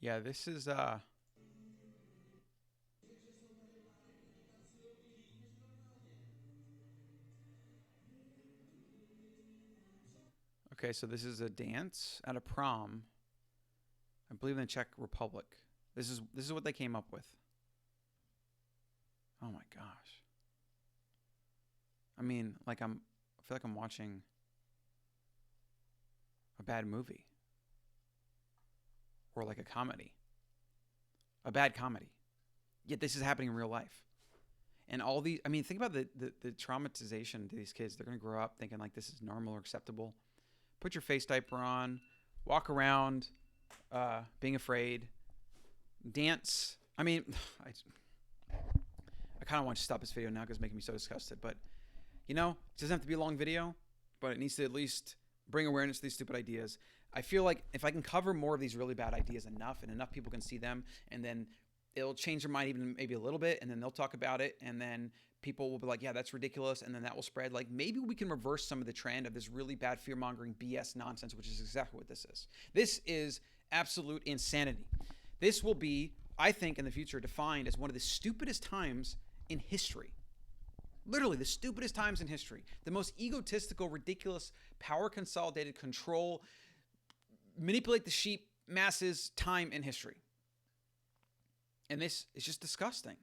Yeah, this is okay, so this is a dance at a prom, I believe in the Czech Republic. This is what they came up with. Oh my gosh. I mean, I feel like I'm watching a bad movie or like a comedy. A bad comedy. Yet this is happening in real life. And all these, I mean, think about the traumatization to these kids. They're going to grow up thinking like this is normal or acceptable. Put your face diaper on, walk around, being afraid, dance. I mean, I kind of want to stop this video now because it's making me so disgusted. But, it doesn't have to be a long video, but it needs to at least bring awareness to these stupid ideas. I feel like if I can cover more of these really bad ideas enough and enough people can see them, and then it'll change their mind even maybe a little bit, and then they'll talk about it, and then people will be like, yeah, that's ridiculous, and then that will spread. Like maybe we can reverse some of the trend of this really bad fear-mongering BS nonsense, which is exactly what this is. This is absolute insanity. This will be, I think, in the future defined as one of the stupidest times in history. Literally the stupidest times in history. The most egotistical, ridiculous, power consolidated, control, manipulate the sheep masses time in history. And this is just disgusting.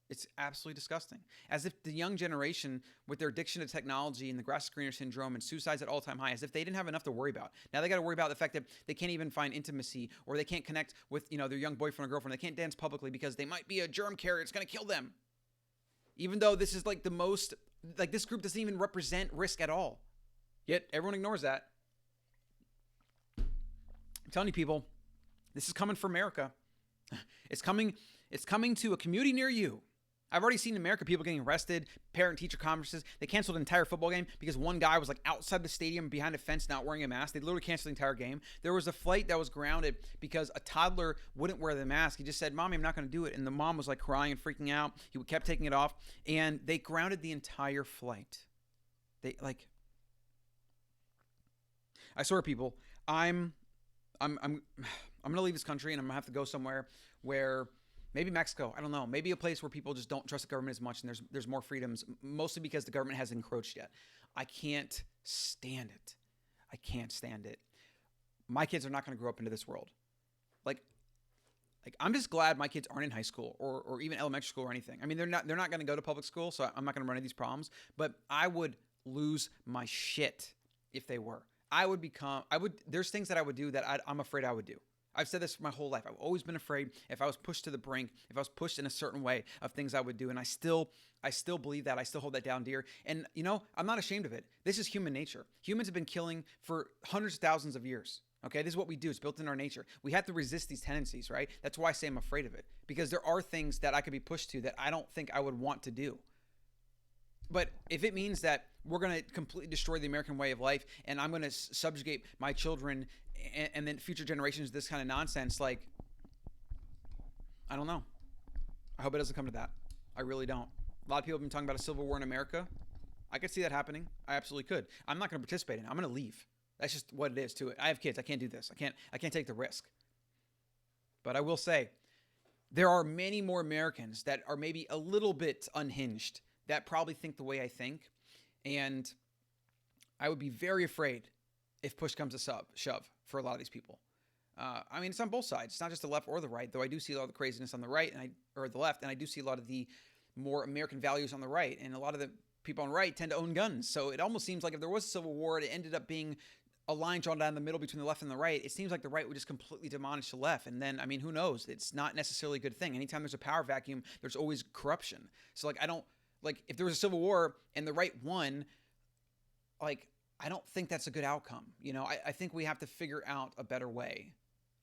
It's absolutely disgusting. As if the young generation, with their addiction to technology and the grass screener syndrome and suicides at all-time high, as if they didn't have enough to worry about. Now they got to worry about the fact that they can't even find intimacy, or they can't connect with their young boyfriend or girlfriend. They can't dance publicly because they might be a germ carrier. It's going to kill them. Even though this is like the most, like this group doesn't even represent risk at all. Yet everyone ignores that. I'm telling you, people, this is coming for America. It's coming to a community near you. I've already seen in America people getting arrested, parent-teacher conferences. They canceled an entire football game because one guy was like outside the stadium behind a fence not wearing a mask. They literally canceled the entire game. There was a flight that was grounded because a toddler wouldn't wear the mask. He just said, "Mommy, I'm not going to do it." And the mom was like crying and freaking out. He kept taking it off, and they grounded the entire flight. I swear, people, I'm going to leave this country and I'm going to have to go somewhere where maybe Mexico, I don't know, maybe a place where people just don't trust the government as much and there's more freedoms, mostly because the government hasn't encroached yet. I can't stand it. I can't stand it. My kids are not going to grow up into this world. Like I'm just glad my kids aren't in high school or even elementary school or anything. I mean, they're not going to go to public school, so I'm not going to run into these problems, but I would lose my shit if they were. There's things that I would do that I'm afraid I would do. I've said this my whole life. I've always been afraid if I was pushed to the brink, if I was pushed in a certain way of things I would do. And I still believe that. I still hold that down dear. And, I'm not ashamed of it. This is human nature. Humans have been killing for hundreds of thousands of years. Okay, this is what we do. It's built in our nature. We have to resist these tendencies, right? That's why I say I'm afraid of it. Because there are things that I could be pushed to that I don't think I would want to do. But if it means that we're going to completely destroy the American way of life and I'm going to subjugate my children and then future generations to this kind of nonsense, like, I don't know. I hope it doesn't come to that. I really don't. A lot of people have been talking about a civil war in America. I could see that happening. I absolutely could. I'm not going to participate in it. I'm going to leave. That's just what it is to it. I have kids. I can't do this. I can't take the risk. But I will say, there are many more Americans that are maybe a little bit unhinged that probably think the way I think. And I would be very afraid if push comes to shove for a lot of these people. I mean, it's on both sides. It's not just the left or the right, though I do see a lot of the craziness on the right or the left, and I do see a lot of the more American values on the right. And a lot of the people on the right tend to own guns. So it almost seems like if there was a civil war, it ended up being a line drawn down the middle between the left and the right. It seems like the right would just completely demolish the left. And then, I mean, who knows? It's not necessarily a good thing. Anytime there's a power vacuum, there's always corruption. So, if there was a civil war and the right won, I don't think that's a good outcome. I think we have to figure out a better way.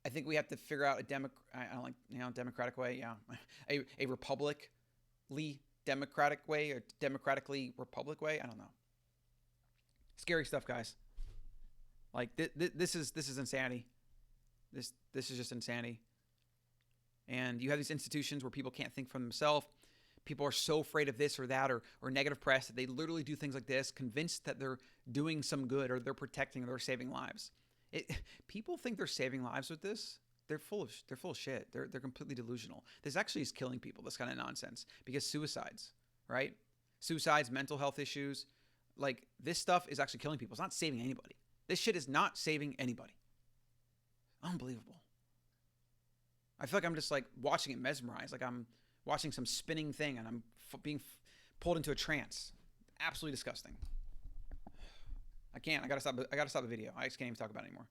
I think we have to figure out democratic way. Yeah. A republicly democratic way or democratically republic way. I don't know. Scary stuff, guys. This is insanity. This is just insanity. And you have these institutions where people can't think for themselves. People are so afraid of this or that or negative press that they literally do things like this, convinced that they're doing some good or they're protecting or they're saving lives. People think they're saving lives with this. they're full of shit. They're completely delusional. This actually is killing people. This kind of nonsense, because suicides, right? Suicides, mental health issues, like this stuff is actually killing people. It's not saving anybody. This shit is not saving anybody. Unbelievable. I feel like I'm just like watching it mesmerized, like I'm watching some spinning thing and I'm being pulled into a trance. Absolutely disgusting. I can't. I gotta stop the video. I just can't even talk about it anymore.